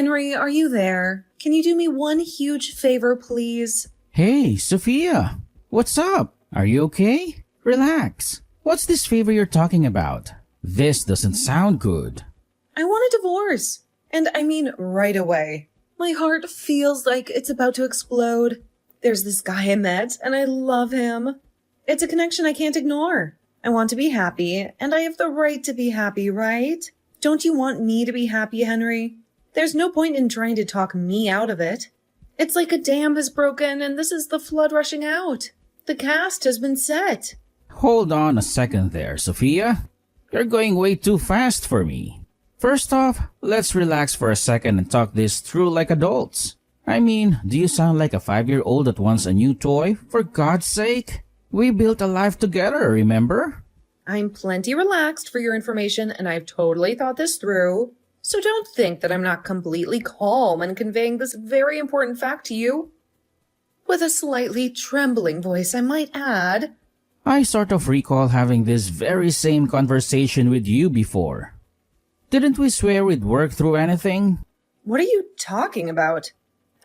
Henry, are you there? Can you do me one huge favor, please? Hey, Sophia. What's up? Are you okay? Relax. What's this favor you're talking about? This doesn't sound good. I want a divorce. And I mean right away. My heart feels like it's about to explode. There's this guy I met, and I love him. It's a connection I can't ignore. I want to be happy, and I have the right to be happy, right? Don't you want me to be happy, Henry? There's no point in trying to talk me out of it. It's like a dam has broken, and this is the flood rushing out. The cast has been set. Hold on a second there, Sophia. You're going way too fast for me. First off, let's relax for a second and talk this through like adults. I mean, do you sound like a 5-year-old that wants a new toy? For God's sake. We built a life together, remember? I'm plenty relaxed for your information, and I've totally thought this through. So don't think that I'm not completely calm in conveying this very important fact to you. With a slightly trembling voice, I might add. I sort of recall having this very same conversation with you before. Didn't we swear we'd work through anything? What are you talking about?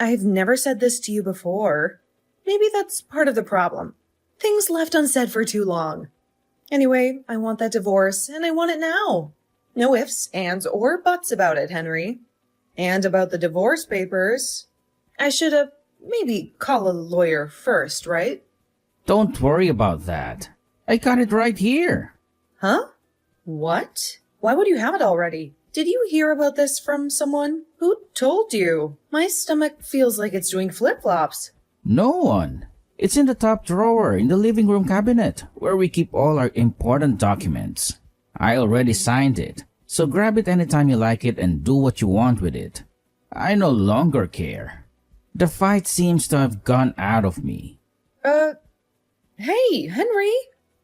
I've never said this to you before. Maybe that's part of the problem. Things left unsaid for too long. Anyway, I want that divorce, and I want it now. No ifs, ands, or buts about it, Henry. And about the divorce papers, I should have maybe call a lawyer first, right? Don't worry about that. I got it right here. Huh? What? Why would you have it already? Did you hear about this from someone? Who told you? My stomach feels like it's doing flip-flops. No one. It's in the top drawer in the living room cabinet where we keep all our important documents. I already signed it, so grab it anytime you like it and do what you want with it. I no longer care. The fight seems to have gone out of me. Hey, Henry.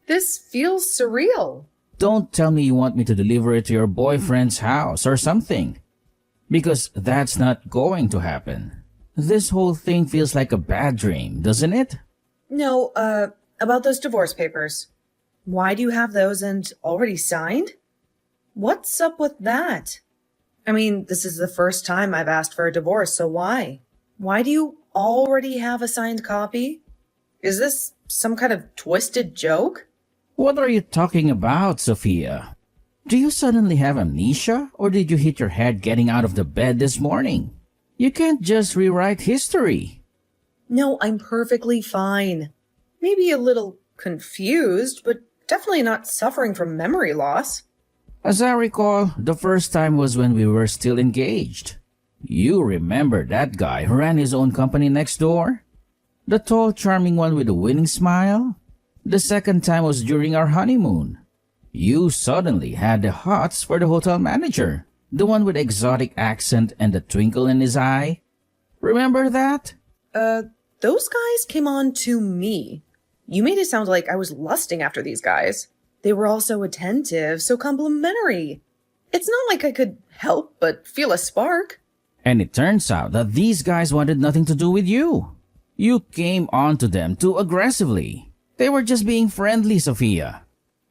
This feels surreal. Don't tell me you want me to deliver it to your boyfriend's house or something. Because that's not going to happen. This whole thing feels like a bad dream, doesn't it? No, about those divorce papers. Why do you have those and already signed? What's up with that? I mean, this is the first time I've asked for a divorce, so why? Why do you already have a signed copy? Is this some kind of twisted joke? What are you talking about, Sophia? Do you suddenly have amnesia, or did you hit your head getting out of the bed this morning? You can't just rewrite history. No, I'm perfectly fine. Maybe a little confused, but definitely not suffering from memory loss. As I recall, the first time was when we were still engaged. You remember that guy who ran his own company next door? The tall, charming one with a winning smile? The second time was during our honeymoon. You suddenly had the hots for the hotel manager, the one with the exotic accent and the twinkle in his eye. Remember that? Those guys came on to me. You made it sound like I was lusting after these guys. They were all so attentive, so complimentary. It's not like I could help but feel a spark. And it turns out that these guys wanted nothing to do with you. You came on to them too aggressively. They were just being friendly, Sophia.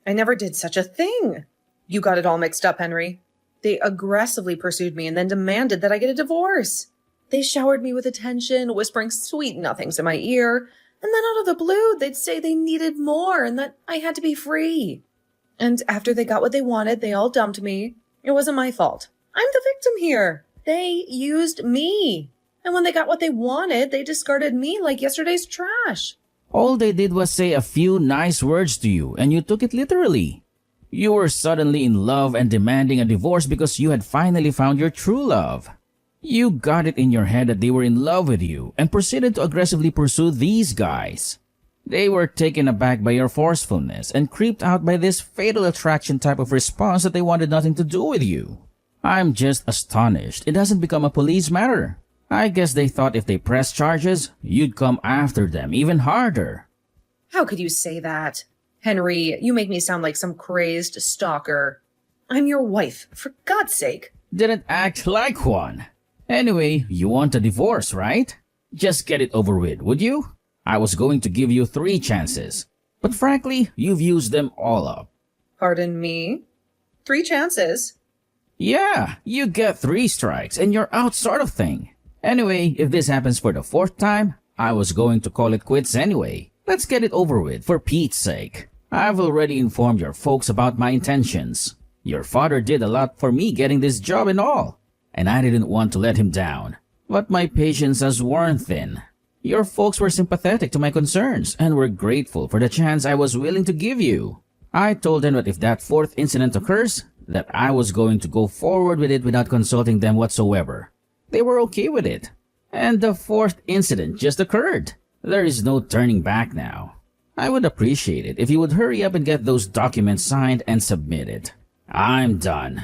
I never did such a thing. You got it all mixed up, Henry. They aggressively pursued me and then demanded that I get a divorce. They showered me with attention, whispering sweet nothings in my ear, and then out of the blue, they'd say they needed more and that I had to be free. And after they got what they wanted, they all dumped me. It wasn't my fault. I'm the victim here. They used me. And when they got what they wanted, they discarded me like yesterday's trash. All they did was say a few nice words to you, and you took it literally. You were suddenly in love and demanding a divorce because you had finally found your true love. You got it in your head that they were in love with you and proceeded to aggressively pursue these guys. They were taken aback by your forcefulness and creeped out by this fatal attraction type of response that they wanted nothing to do with you. I'm just astonished it hasn't become a police matter. I guess they thought if they pressed charges, you'd come after them even harder. How could you say that? Henry, you make me sound like some crazed stalker. I'm your wife, for God's sake. Didn't act like one. Anyway, you want a divorce, right? Just get it over with, would you? I was going to give you 3 chances. But frankly, you've used them all up. Pardon me? 3 chances? Yeah, you get 3 strikes and you're out sort of thing. Anyway, if this happens for the 4th time, I was going to call it quits anyway. Let's get it over with, for Pete's sake. I've already informed your folks about my intentions. Your father did a lot for me getting this job and all, and I didn't want to let him down. But my patience has worn thin. Your folks were sympathetic to my concerns and were grateful for the chance I was willing to give you. I told them that if that 4th incident occurs, that I was going to go forward with it without consulting them whatsoever. They were okay with it. And the 4th incident just occurred. There is no turning back now. I would appreciate it if you would hurry up and get those documents signed and submitted. I'm done.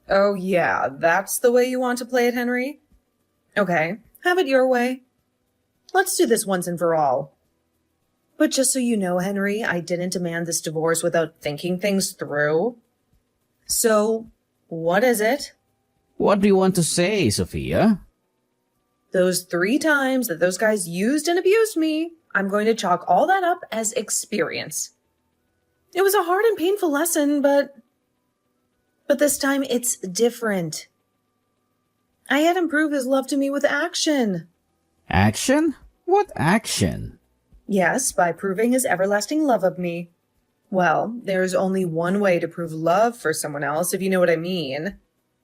Oh yeah, that's the way you want to play it, Henry? Okay, have it your way. Let's do this once and for all. But just so you know, Henry, I didn't demand this divorce without thinking things through. So, what is it? What do you want to say, Sophia? Those 3 times that those guys used and abused me, I'm going to chalk all that up as experience. It was a hard and painful lesson, but this time it's different. I had him prove his love to me with action. Action? What action? Yes, by proving his everlasting love of me. Well, there's only one way to prove love for someone else, if you know what I mean.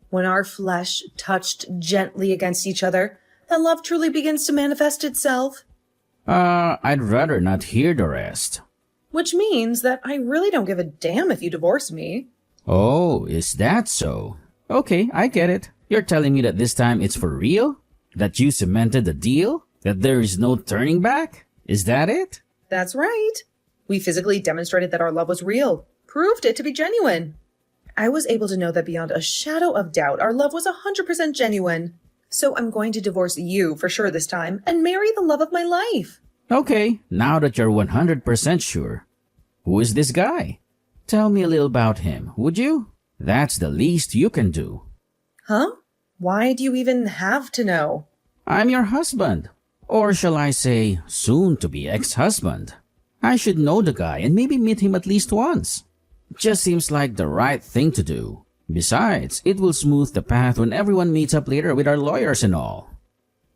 When our flesh touched gently against each other, that love truly begins to manifest itself. I'd rather not hear the rest. Which means that I really don't give a damn if you divorce me. Oh, is that so? Okay, I get it. You're telling me that this time it's for real? That you cemented the deal? That there is no turning back? Is that it? That's right. We physically demonstrated that our love was real, proved it to be genuine. I was able to know that beyond a shadow of doubt, our love was 100% genuine. So I'm going to divorce you for sure this time and marry the love of my life. Okay, now that you're 100% sure. Who is this guy? Tell me a little about him, would you? That's the least you can do. Huh? Why do you even have to know? I'm your husband. Or shall I say, soon-to-be ex-husband. I should know the guy and maybe meet him at least once. Just seems like the right thing to do. Besides, it will smooth the path when everyone meets up later with our lawyers and all.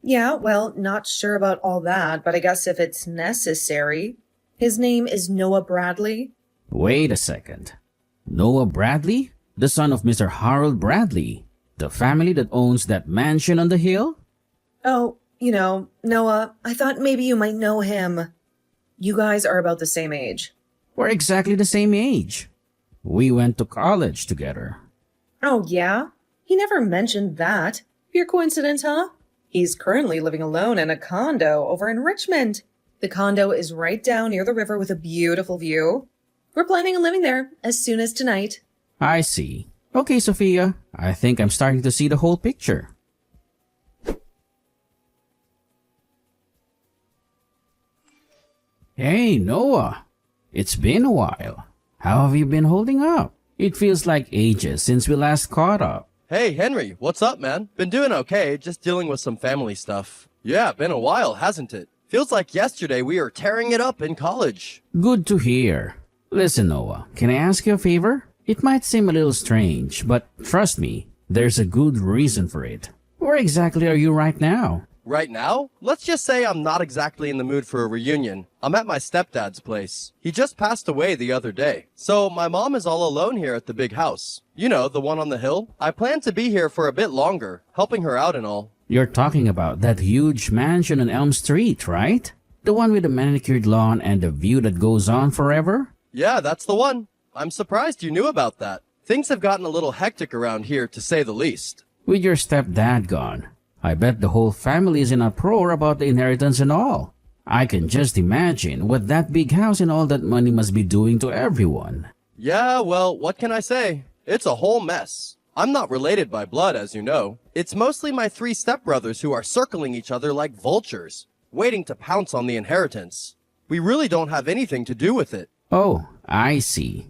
Yeah, well, not sure about all that, but I guess if it's necessary. His name is Noah Bradley. Wait a second. Noah Bradley? The son of Mr. Harold Bradley? The family that owns that mansion on the hill? Oh, Noah, I thought maybe you might know him. You guys are about the same age. We're exactly the same age. We went to college together. Oh, yeah? He never mentioned that. Pure coincidence, huh? He's currently living alone in a condo over in Richmond. The condo is right down near the river with a beautiful view. We're planning on living there as soon as tonight. I see. Okay, Sophia. I think I'm starting to see the whole picture. Hey, Noah. It's been a while. How have you been holding up? It feels like ages since we last caught up. Hey, Henry, what's up, man? Been doing okay, just dealing with some family stuff. Yeah, been a while, hasn't it? Feels like yesterday we were tearing it up in college. Good to hear. Listen, Noah, can I ask you a favor? It might seem a little strange, but trust me, there's a good reason for it. Where exactly are you right now? Right now? Let's just say I'm not exactly in the mood for a reunion. I'm at my stepdad's place. He just passed away the other day. So my mom is all alone here at the big house. You know, the one on the hill. I plan to be here for a bit longer, helping her out and all. You're talking about that huge mansion on Elm Street, right? The one with the manicured lawn and the view that goes on forever? Yeah, that's the one. I'm surprised you knew about that. Things have gotten a little hectic around here, to say the least. With your stepdad gone, I bet the whole family is in uproar about the inheritance and all. I can just imagine what that big house and all that money must be doing to everyone. Yeah, well, what can I say? It's a whole mess. I'm not related by blood, as you know. It's mostly my 3 stepbrothers who are circling each other like vultures, waiting to pounce on the inheritance. We really don't have anything to do with it. Oh, I see.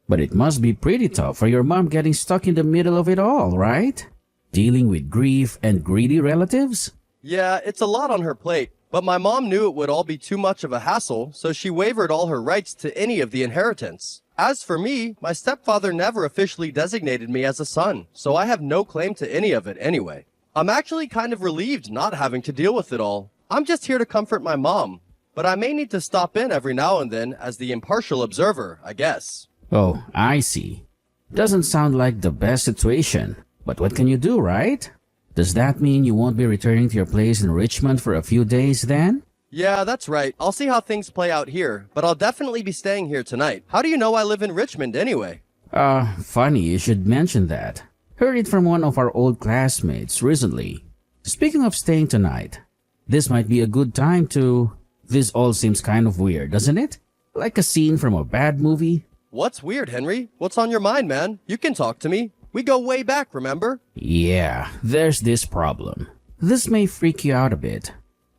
But it must be pretty tough for your mom getting stuck in the middle of it all, right? Dealing with grief and greedy relatives? Yeah, it's a lot on her plate, but my mom knew it would all be too much of a hassle, so she waived all her rights to any of the inheritance. As for me, my stepfather never officially designated me as a son, so I have no claim to any of it anyway. I'm actually kind of relieved not having to deal with it all. I'm just here to comfort my mom, but I may need to stop in every now and then as the impartial observer, I guess. Oh, I see. Doesn't sound like the best situation. But what can you do, right? Does that mean you won't be returning to your place in Richmond for a few days then? Yeah, that's right. I'll see how things play out here, but I'll definitely be staying here tonight. How do you know I live in Richmond anyway? Funny you should mention that. Heard it from one of our old classmates recently. Speaking of staying tonight, this might be a good time to... This all seems kind of weird, doesn't it? Like a scene from a bad movie? What's weird, Henry? What's on your mind, man? You can talk to me. We go way back, remember? Yeah, there's this problem. This may freak you out a bit,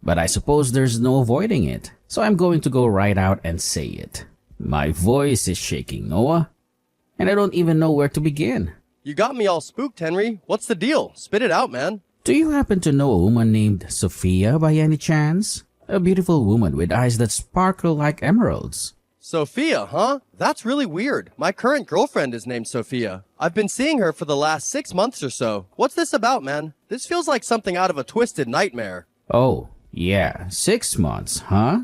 but I suppose there's no avoiding it. So I'm going to go right out and say it. My voice is shaking, Noah. And I don't even know where to begin. You got me all spooked, Henry. What's the deal? Spit it out, man. Do you happen to know a woman named Sophia by any chance? A beautiful woman with eyes that sparkle like emeralds. Sophia, huh? That's really weird. My current girlfriend is named Sophia. I've been seeing her for the last 6 months or so. What's this about, man? This feels like something out of a twisted nightmare. Oh, yeah, 6 months, huh?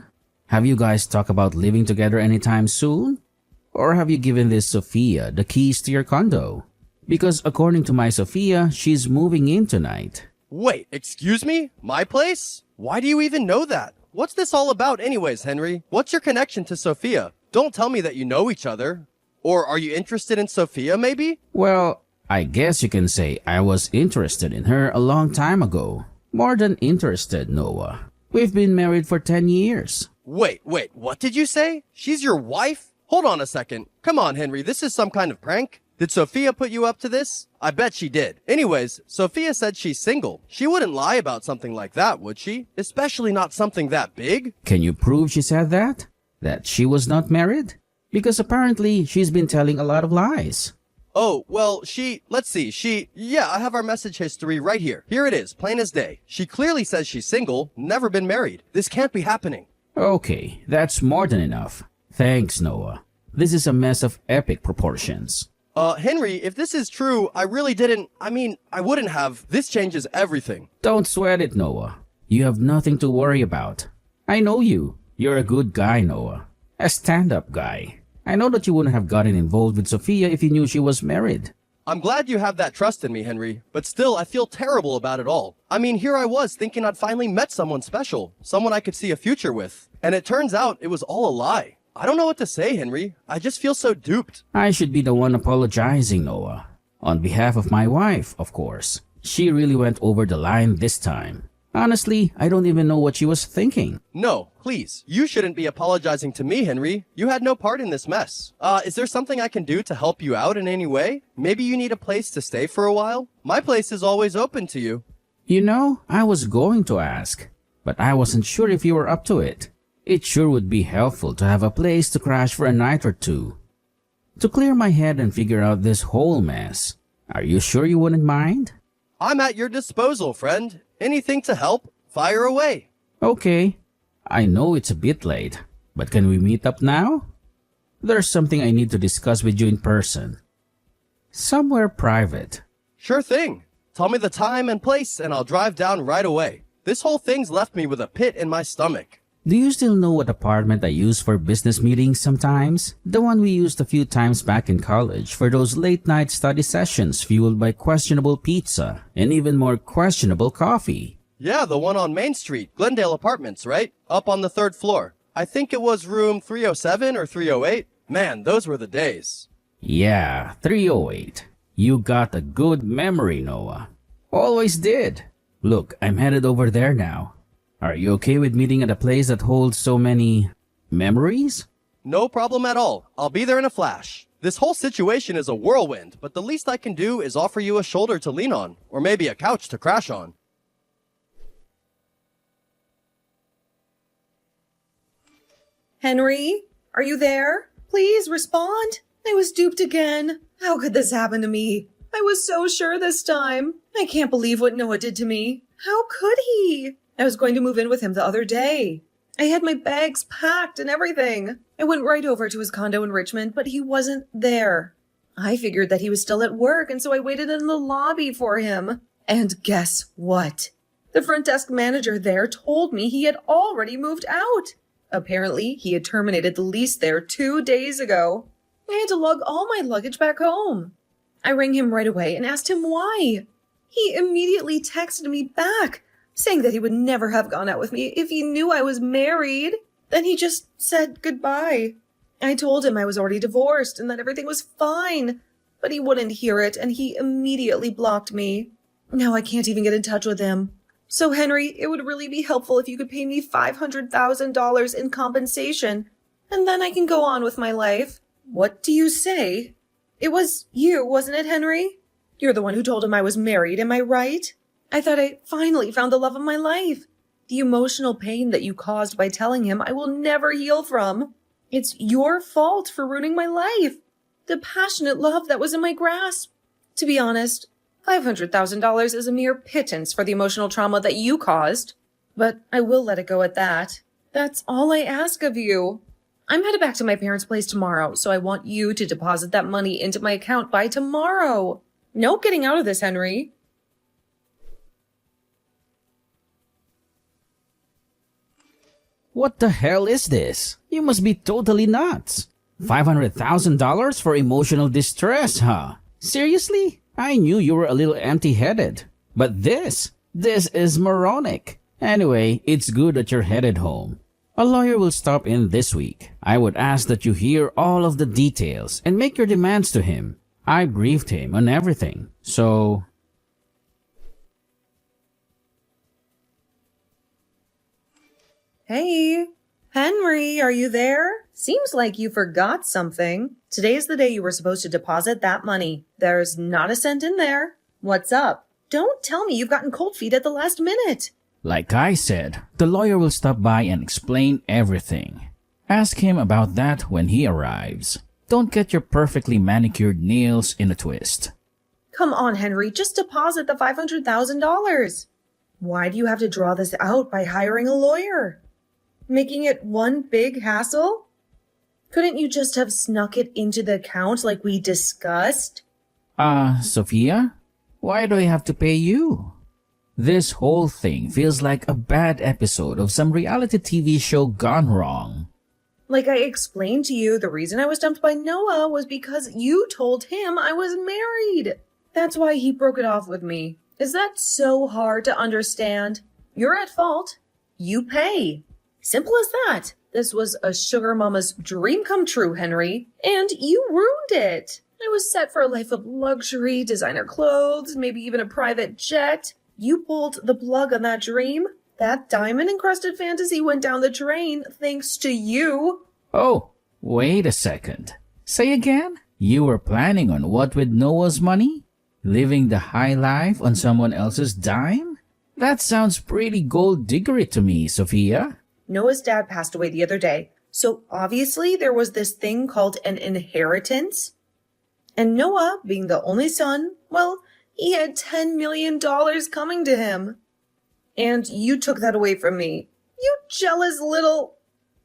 Have you guys talked about living together anytime soon? Or have you given this Sophia the keys to your condo? Because according to my Sophia, she's moving in tonight. Wait, excuse me? My place? Why do you even know that? What's this all about anyways, Henry? What's your connection to Sophia? Don't tell me that you know each other. Or are you interested in Sophia, maybe? Well, I guess you can say I was interested in her a long time ago. More than interested, Noah. We've been married for 10 years. Wait, what did you say? She's your wife? Hold on a second. Come on, Henry, this is some kind of prank? Did Sophia put you up to this? I bet she did. Anyways, Sophia said she's single. She wouldn't lie about something like that, would she? Especially not something that big. Can you prove she said that? That she was not married? Because apparently she's been telling a lot of lies. Oh, well, let's see, yeah, I have our message history right here. Here it is, plain as day. She clearly says she's single, never been married. This can't be happening. Okay, that's more than enough. Thanks, Noah. This is a mess of epic proportions. Henry, if this is true, I wouldn't have. This changes everything. Don't sweat it, Noah. You have nothing to worry about. I know you. You're a good guy, Noah. A stand-up guy. I know that you wouldn't have gotten involved with Sophia if you knew she was married. I'm glad you have that trust in me, Henry, but still, I feel terrible about it all. I mean, here I was thinking I'd finally met someone special, someone I could see a future with, and it turns out it was all a lie. I don't know what to say, Henry. I just feel so duped. I should be the one apologizing, Noah. On behalf of my wife, of course. She really went over the line this time. Honestly, I don't even know what she was thinking. No, please. You shouldn't be apologizing to me, Henry. You had no part in this mess. Is there something I can do to help you out in any way? Maybe you need a place to stay for a while? My place is always open to you. You know, I was going to ask, but I wasn't sure if you were up to it. It sure would be helpful to have a place to crash for a night or two. To clear my head and figure out this whole mess. Are you sure you wouldn't mind? I'm at your disposal, friend. Anything to help, fire away. Okay. I know it's a bit late, but can we meet up now? There's something I need to discuss with you in person. Somewhere private. Sure thing. Tell me the time and place and I'll drive down right away. This whole thing's left me with a pit in my stomach. Do you still know what apartment I use for business meetings sometimes? The one we used a few times back in college for those late-night study sessions fueled by questionable pizza and even more questionable coffee. Yeah, the one on Main Street, Glendale Apartments, right? Up on the 3rd floor. I think it was room 307 or 308. Man, those were the days. Yeah, 308. You got a good memory, Noah. Always did. Look, I'm headed over there now. Are you okay with meeting at a place that holds so many memories? No problem at all. I'll be there in a flash. This whole situation is a whirlwind, but the least I can do is offer you a shoulder to lean on, or maybe a couch to crash on. Henry, are you there? Please respond. I was duped again. How could this happen to me? I was so sure this time. I can't believe what Noah did to me. How could he? I was going to move in with him the other day. I had my bags packed and everything. I went right over to his condo in Richmond, but he wasn't there. I figured that he was still at work, and so I waited in the lobby for him. And guess what? The front desk manager there told me he had already moved out. Apparently, he had terminated the lease there 2 days ago. I had to lug all my luggage back home. I rang him right away and asked him why. He immediately texted me back, saying that he would never have gone out with me if he knew I was married. Then he just said goodbye. I told him I was already divorced and that everything was fine, but he wouldn't hear it and he immediately blocked me. Now I can't even get in touch with him. So, Henry, it would really be helpful if you could pay me $500,000 in compensation, and then I can go on with my life. What do you say? It was you, wasn't it, Henry? You're the one who told him I was married, am I right? I thought I finally found the love of my life. The emotional pain that you caused by telling him I will never heal from. It's your fault for ruining my life. The passionate love that was in my grasp. To be honest, $500,000 is a mere pittance for the emotional trauma that you caused. But I will let it go at that. That's all I ask of you. I'm headed back to my parents' place tomorrow, so I want you to deposit that money into my account by tomorrow. No getting out of this, Henry. What the hell is this? You must be totally nuts. $500,000 for emotional distress, huh? Seriously? I knew you were a little empty-headed. But this is moronic. Anyway, it's good that you're headed home. A lawyer will stop in this week. I would ask that you hear all of the details and make your demands to him. I briefed him on everything, so... Hey, Henry, are you there? Seems like you forgot something. Today is the day you were supposed to deposit that money. There's not a cent in there. What's up? Don't tell me you've gotten cold feet at the last minute. Like I said, the lawyer will stop by and explain everything. Ask him about that when he arrives. Don't get your perfectly manicured nails in a twist. Come on, Henry, just deposit the $500,000. Why do you have to draw this out by hiring a lawyer? Making it one big hassle? Couldn't you just have snuck it into the account like we discussed? Sophia? Why do I have to pay you? This whole thing feels like a bad episode of some reality TV show gone wrong. Like I explained to you, the reason I was dumped by Noah was because you told him I was married. That's why he broke it off with me. Is that so hard to understand? You're at fault. You pay. Simple as that. This was a sugar mama's dream come true, Henry, and you ruined it. I was set for a life of luxury, designer clothes, maybe even a private jet. You pulled the plug on that dream. That diamond-encrusted fantasy went down the drain thanks to you. Oh, wait a second. Say again? You were planning on what with Noah's money? Living the high life on someone else's dime? That sounds pretty gold-diggery to me, Sophia. Noah's dad passed away the other day, so obviously there was this thing called an inheritance. And Noah, being the only son, well, he had $10 million coming to him. And you took that away from me. You jealous little...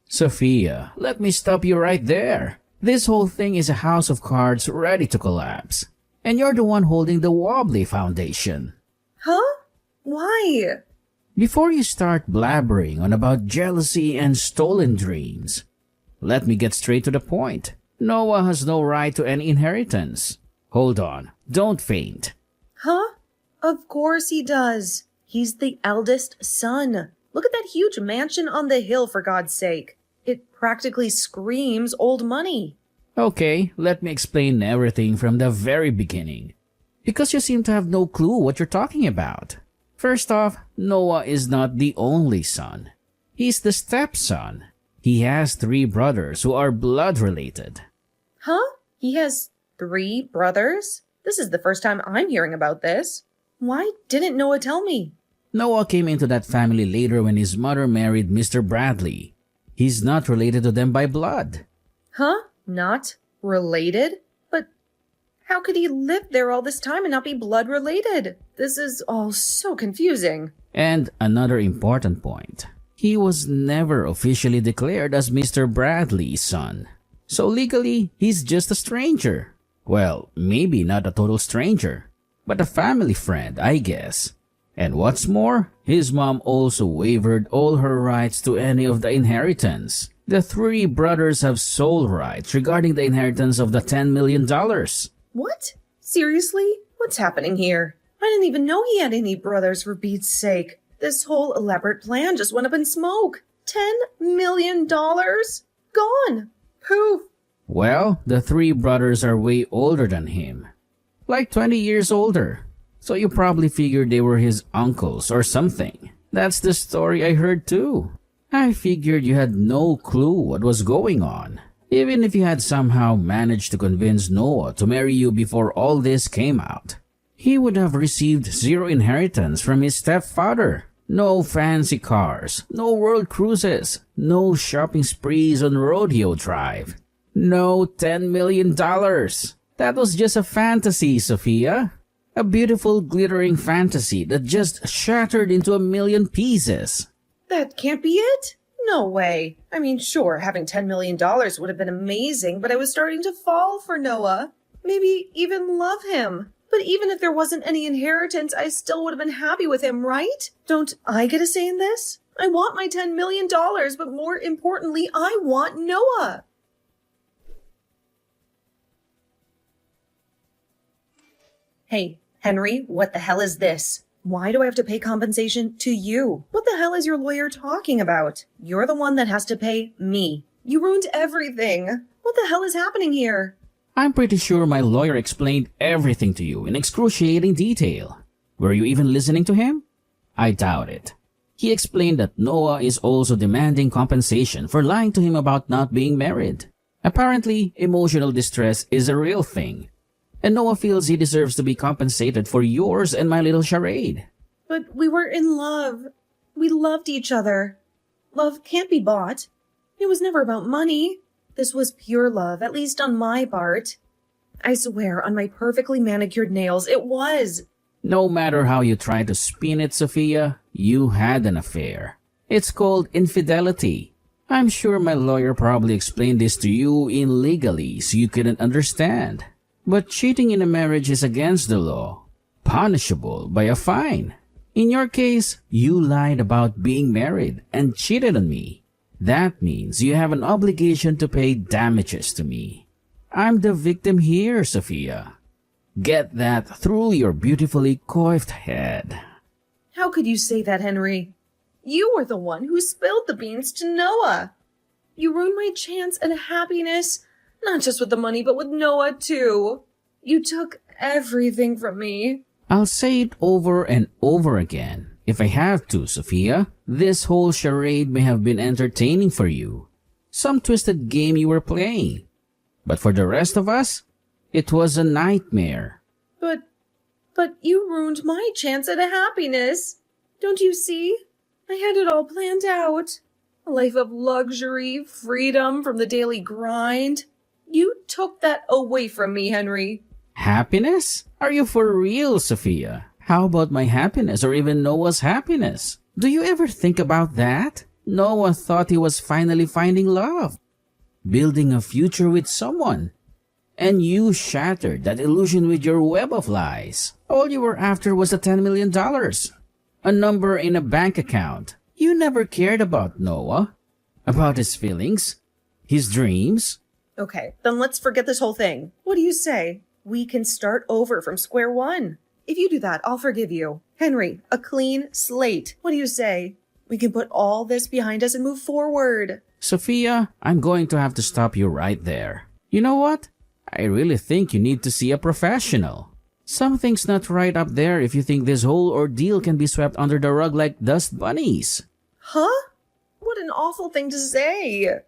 Sophia, let me stop you right there. This whole thing is a house of cards ready to collapse. And you're the one holding the wobbly foundation. Huh? Why? Before you start blabbering on about jealousy and stolen dreams, let me get straight to the point. Noah has no right to any inheritance. Hold on, don't faint. Huh? Of course he does. He's the eldest son. Look at that huge mansion on the hill, for God's sake. It practically screams old money. Okay, let me explain everything from the very beginning. Because you seem to have no clue what you're talking about. First off, Noah is not the only son. He's the stepson. He has 3 brothers who are blood related. Huh? He has 3 brothers? This is the first time I'm hearing about this. Why didn't Noah tell me? Noah came into that family later when his mother married Mr. Bradley. He's not related to them by blood. Huh? Not related? But how could he live there all this time and not be blood related? This is all so confusing. And another important point. He was never officially declared as Mr. Bradley's son. So legally, he's just a stranger. Well, maybe not a total stranger, but a family friend, I guess. And what's more, his mom also waived all her rights to any of the inheritance. The three brothers have sole rights regarding the inheritance of the $10 million. What? Seriously? What's happening here? I didn't even know he had any brothers, for Pete's sake. This whole elaborate plan just went up in smoke. $10 million? Gone. Poof. Well, the three brothers are way older than him. Like 20 years older. So you probably figured they were his uncles or something. That's the story I heard too. I figured you had no clue what was going on. Even if you had somehow managed to convince Noah to marry you before all this came out, he would have received zero inheritance from his stepfather. No fancy cars, no world cruises, no shopping sprees on Rodeo Drive. No $10 million. That was just a fantasy, Sophia. A beautiful, glittering fantasy that just shattered into a million pieces. That can't be it. No way. I mean, sure, having $10 million would have been amazing, but I was starting to fall for Noah. Maybe even love him. But even if there wasn't any inheritance, I still would have been happy with him, right? Don't I get a say in this? I want my $10 million, but more importantly, I want Noah. Hey, Henry, what the hell is this? Why do I have to pay compensation to you? What the hell is your lawyer talking about? You're the one that has to pay me. You ruined everything. What the hell is happening here? I'm pretty sure my lawyer explained everything to you in excruciating detail. Were you even listening to him? I doubt it. He explained that Noah is also demanding compensation for lying to him about not being married. Apparently, emotional distress is a real thing. And Noah feels he deserves to be compensated for yours and my little charade. But we were in love. We loved each other. Love can't be bought. It was never about money. This was pure love, at least on my part. I swear on my perfectly manicured nails, it was. No matter how you try to spin it, Sophia, you had an affair. It's called infidelity. I'm sure my lawyer probably explained this to you in legalese so you couldn't understand. But cheating in a marriage is against the law, punishable by a fine. In your case, you lied about being married and cheated on me. That means you have an obligation to pay damages to me. I'm the victim here, Sophia. Get that through your beautifully coiffed head. How could you say that, Henry? You were the one who spilled the beans to Noah. You ruined my chance at happiness, not just with the money, but with Noah too. You took everything from me. I'll say it over and over again. If I have to, Sophia, this whole charade may have been entertaining for you. Some twisted game you were playing. But for the rest of us, it was a nightmare. But you ruined my chance at a happiness. Don't you see? I had it all planned out. A life of luxury, freedom from the daily grind. You took that away from me, Henry. Happiness? Are you for real, Sophia? How about my happiness or even Noah's happiness? Do you ever think about that? Noah thought he was finally finding love, building a future with someone. And you shattered that illusion with your web of lies. All you were after was the $10 million. A number in a bank account. You never cared about Noah, about his feelings, his dreams. Okay, then let's forget this whole thing. What do you say? We can start over from square one. If you do that, I'll forgive you. Henry, a clean slate. What do you say? We can put all this behind us and move forward. Sophia, I'm going to have to stop you right there. You know what? I really think you need to see a professional. Something's not right up there if you think this whole ordeal can be swept under the rug like dust bunnies. Huh? What an awful thing to say.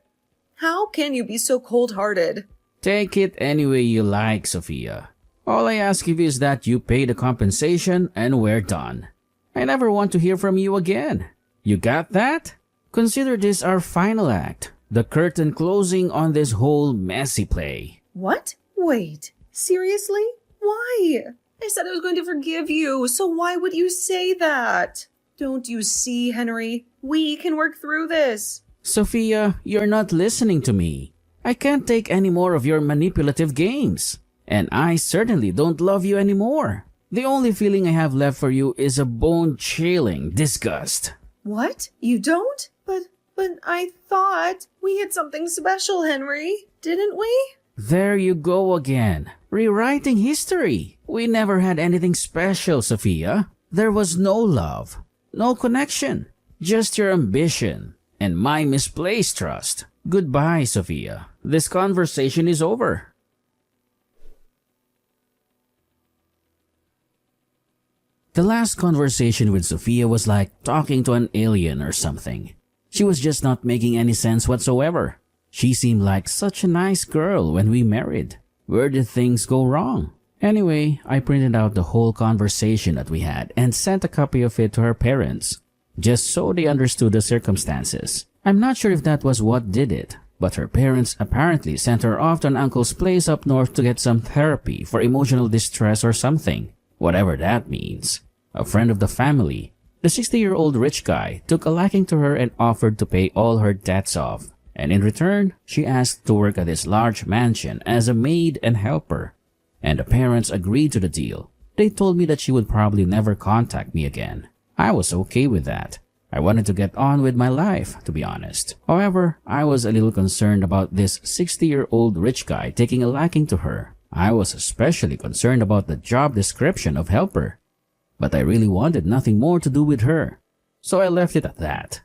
How can you be so cold-hearted? Take it any way you like, Sophia. All I ask of you is that you pay the compensation and we're done. I never want to hear from you again. You got that? Consider this our final act, the curtain closing on this whole messy play. What? Wait, seriously? Why? I said I was going to forgive you, so why would you say that? Don't you see, Henry? We can work through this. Sophia, you're not listening to me. I can't take any more of your manipulative games. And I certainly don't love you anymore. The only feeling I have left for you is a bone-chilling disgust. What? You don't? But I thought we had something special, Henry. Didn't we? There you go again. Rewriting history. We never had anything special, Sophia. There was no love, no connection, just your ambition and my misplaced trust. Goodbye, Sophia. This conversation is over. The last conversation with Sophia was like talking to an alien or something. She was just not making any sense whatsoever. She seemed like such a nice girl when we married. Where did things go wrong? Anyway, I printed out the whole conversation that we had and sent a copy of it to her parents, just so they understood the circumstances. I'm not sure if that was what did it, but her parents apparently sent her off to an uncle's place up north to get some therapy for emotional distress or something, whatever that means. A friend of the family, the 60-year-old rich guy, took a liking to her and offered to pay all her debts off. And in return, she asked to work at his large mansion as a maid and helper. And the parents agreed to the deal. They told me that she would probably never contact me again. I was okay with that. I wanted to get on with my life, to be honest. However, I was a little concerned about this 60-year-old rich guy taking a liking to her. I was especially concerned about the job description of helper. But I really wanted nothing more to do with her. So I left it at that.